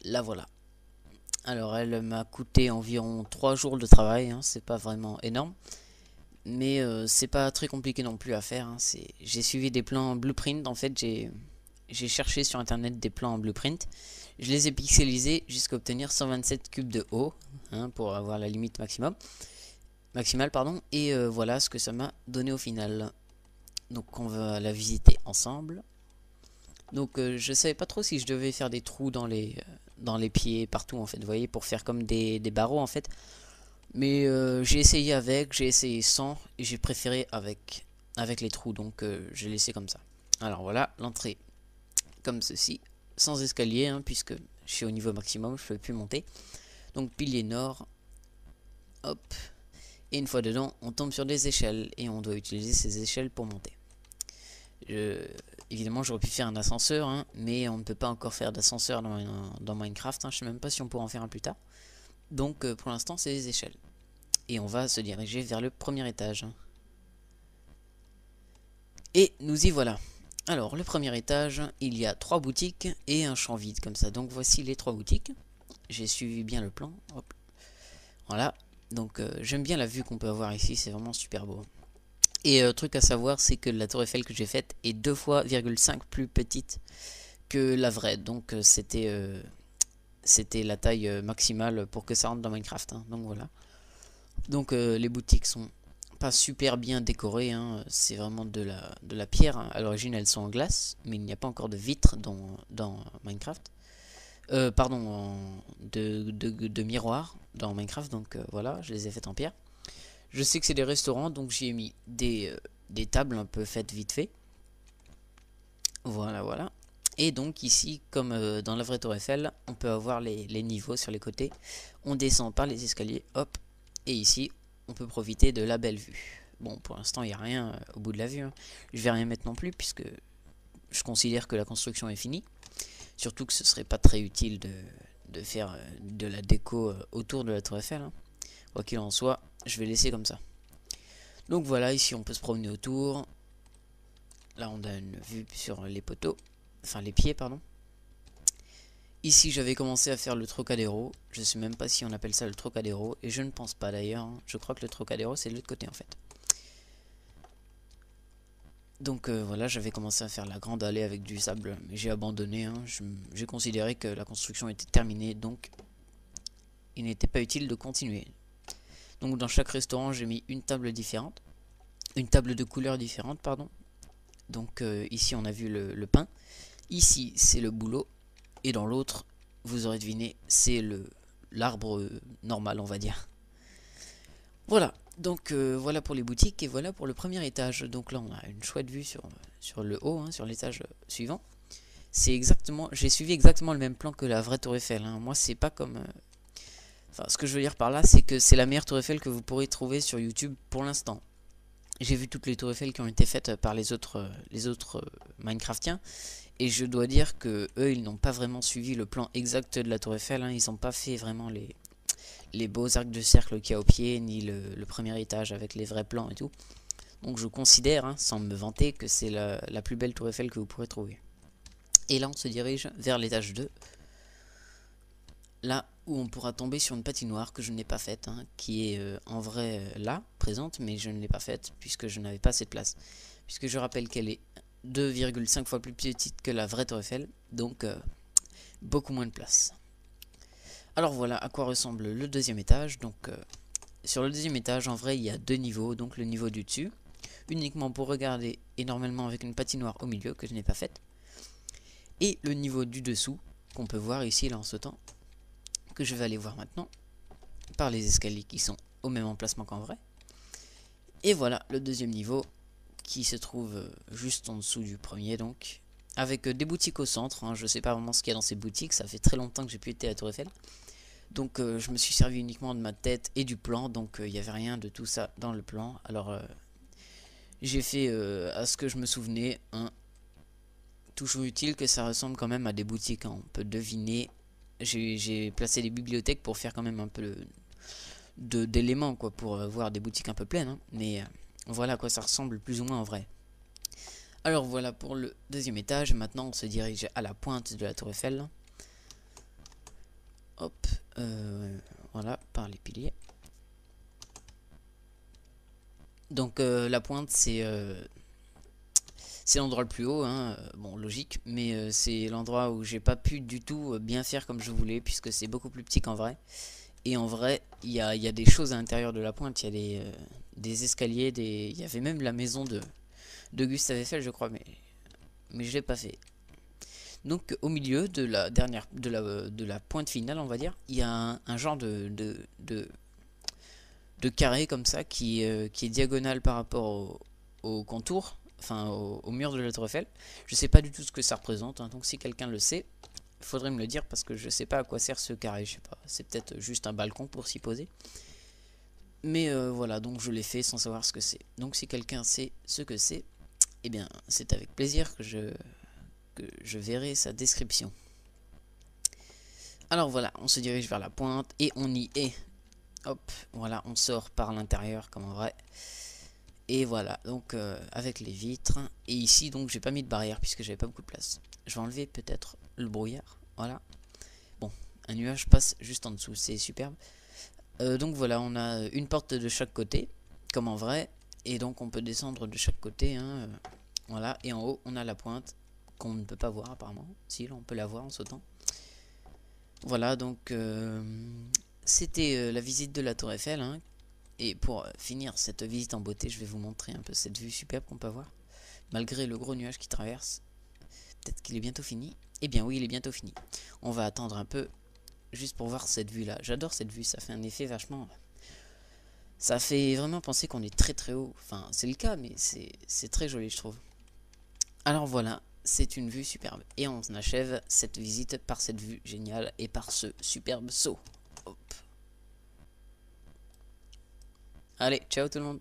la voilà. Alors elle m'a coûté environ 3 jours de travail, hein, c'est pas vraiment énorme. Mais c'est pas très compliqué non plus à faire, hein. J'ai suivi des plans blueprint, en fait j'ai cherché sur internet des plans en blueprint. Je les ai pixelisés jusqu'à obtenir 127 cubes de haut, hein, pour avoir la limite maximale. Pardon, et voilà ce que ça m'a donné au final. Donc on va la visiter ensemble. Donc je savais pas trop si je devais faire des trous dans les pieds partout en fait, vous voyez, pour faire comme des barreaux en fait. Mais j'ai essayé avec, j'ai essayé sans, et j'ai préféré avec les trous, donc j'ai laissé comme ça. Alors voilà, l'entrée comme ceci, sans escalier, hein, puisque je suis au niveau maximum, je ne peux plus monter. Donc pilier nord, hop, et une fois dedans, on tombe sur des échelles, et on doit utiliser ces échelles pour monter. Évidemment, j'aurais pu faire un ascenseur, hein, mais on ne peut pas encore faire d'ascenseur dans Minecraft, hein, je ne sais même pas si on pourra en faire un plus tard. Donc pour l'instant, c'est des échelles. Et on va se diriger vers le premier étage. Et nous y voilà. Alors, le premier étage, il y a 3 boutiques et un champ vide comme ça. Donc voici les 3 boutiques. J'ai suivi bien le plan. Hop. Voilà. Donc j'aime bien la vue qu'on peut avoir ici, c'est vraiment super beau. Et truc à savoir, c'est que la tour Eiffel que j'ai faite est 2 fois 5 plus petite que la vraie. Donc c'était la taille maximale pour que ça rentre dans Minecraft, hein. Donc voilà. Donc les boutiques sont pas super bien décorées, hein. C'est vraiment de la pierre, hein. À l'origine elles sont en glace, mais il n'y a pas encore de vitres dans Minecraft. Pardon, de miroirs dans Minecraft, donc voilà, je les ai faites en pierre. Je sais que c'est des restaurants, donc j'y ai mis des tables un peu faites vite fait. Voilà, voilà. Et donc ici, comme dans la vraie tour Eiffel, on peut avoir les niveaux sur les côtés. On descend par les escaliers, hop. Et ici, on peut profiter de la belle vue. Bon, pour l'instant, il n'y a rien au bout de la vue, hein. Je vais rien mettre non plus, puisque je considère que la construction est finie. Surtout que ce serait pas très utile de faire de la déco autour de la tour Eiffel, hein. Quoi qu'il en soit, je vais laisser comme ça. Donc voilà, ici on peut se promener autour. Là, on a une vue sur les poteaux. Enfin, les pieds, pardon. Ici, j'avais commencé à faire le Trocadéro. Je sais même pas si on appelle ça le Trocadéro. Et je ne pense pas d'ailleurs, hein. Je crois que le Trocadéro, c'est de l'autre côté en fait. Donc voilà, j'avais commencé à faire la grande allée avec du sable. Mais j'ai abandonné, hein. J'ai considéré que la construction était terminée. Donc, il n'était pas utile de continuer. Donc, dans chaque restaurant, j'ai mis une table différente. Une table de couleurs différentes, pardon. Donc, ici, on a vu le pain. Ici, c'est le boulot. Et dans l'autre, vous aurez deviné, c'est l'arbre normal, on va dire. Voilà, donc voilà pour les boutiques et voilà pour le premier étage. Donc là, on a une chouette vue sur le haut, hein, sur l'étage suivant. C'est exactement, j'ai suivi exactement le même plan que la vraie tour Eiffel, hein. Moi, c'est pas comme... Enfin, ce que je veux dire par là, c'est que c'est la meilleure tour Eiffel que vous pourrez trouver sur YouTube pour l'instant. J'ai vu toutes les tours Eiffel qui ont été faites par les autres Minecraftiens. Et je dois dire que eux, ils n'ont pas vraiment suivi le plan exact de la tour Eiffel, hein. Ils n'ont pas fait vraiment les beaux arcs de cercle qu'il y a au pied, ni le premier étage avec les vrais plans et tout. Donc je considère, hein, sans me vanter, que c'est la plus belle tour Eiffel que vous pourrez trouver. Et là, on se dirige vers l'étage 2. Là où on pourra tomber sur une patinoire que je n'ai pas faite, hein, qui est en vrai là, présente, mais je ne l'ai pas faite puisque je n'avais pas assez de place. Puisque je rappelle qu'elle est 2,5 fois plus petite que la vraie tour Eiffel, donc beaucoup moins de place. Alors voilà à quoi ressemble le deuxième étage. Donc sur le deuxième étage, en vrai, il y a 2 niveaux. Donc le niveau du dessus, uniquement pour regarder, et normalement avec une patinoire au milieu que je n'ai pas faite. Et le niveau du dessous, qu'on peut voir ici là en sautant, que je vais aller voir maintenant, par les escaliers qui sont au même emplacement qu'en vrai. Et voilà le deuxième niveau, qui se trouve juste en dessous du premier donc. Avec des boutiques au centre, hein. Je sais pas vraiment ce qu'il y a dans ces boutiques, ça fait très longtemps que j'ai pu être à la tour Eiffel. Donc je me suis servi uniquement de ma tête et du plan, donc il n'y avait rien de tout ça dans le plan. Alors j'ai fait à ce que je me souvenais, hein. Toujours utile que ça ressemble quand même à des boutiques, hein. On peut deviner. J'ai placé des bibliothèques pour faire quand même un peu d'éléments, quoi, pour voir des boutiques un peu pleines, hein. Mais voilà à quoi ça ressemble plus ou moins en vrai. Alors voilà pour le deuxième étage. Maintenant on se dirige à la pointe de la tour Eiffel. Hop, voilà, par les piliers. Donc la pointe, c'est l'endroit le plus haut, hein, bon logique, mais c'est l'endroit où j'ai pas pu du tout bien faire comme je voulais, puisque c'est beaucoup plus petit qu'en vrai. Et en vrai, il y a des choses à l'intérieur de la pointe, il y a des escaliers, il y avait même la maison de Gustave Eiffel, je crois, mais je l'ai pas fait. Donc au milieu de la dernière, de la pointe finale, on va dire, il y a un genre de carré comme ça qui est diagonal par rapport au contour, enfin au mur de la tour Eiffel. Je sais pas du tout ce que ça représente, hein, donc si quelqu'un le sait, il faudrait me le dire parce que je sais pas à quoi sert ce carré, je sais pas. C'est peut-être juste un balcon pour s'y poser. Mais voilà, donc je l'ai fait sans savoir ce que c'est. Donc si quelqu'un sait ce que c'est, eh bien c'est avec plaisir que je verrai sa description. Alors voilà, on se dirige vers la pointe et on y est. Hop, voilà, on sort par l'intérieur comme en vrai. Et voilà, donc avec les vitres. Et ici, donc, j'ai pas mis de barrière puisque j'avais pas beaucoup de place. Je vais enlever peut-être le brouillard. Voilà. Bon, un nuage passe juste en dessous, c'est superbe. Donc voilà, on a une porte de chaque côté, comme en vrai. Et donc on peut descendre de chaque côté. Hein, voilà, et en haut, on a la pointe qu'on ne peut pas voir apparemment. Si, là, on peut la voir en sautant. Voilà, donc c'était la visite de la Tour Eiffel. Hein. Et pour finir cette visite en beauté, je vais vous montrer un peu cette vue superbe qu'on peut avoir. Malgré le gros nuage qui traverse. Peut-être qu'il est bientôt fini. Eh bien oui, il est bientôt fini. On va attendre un peu juste pour voir cette vue là. J'adore cette vue, ça fait un effet vachement... Ça fait vraiment penser qu'on est très très haut. Enfin, c'est le cas, mais c'est très joli, je trouve. Alors voilà, c'est une vue superbe. Et on achève cette visite par cette vue géniale et par ce superbe saut. Hop. Allez, ciao tout le monde.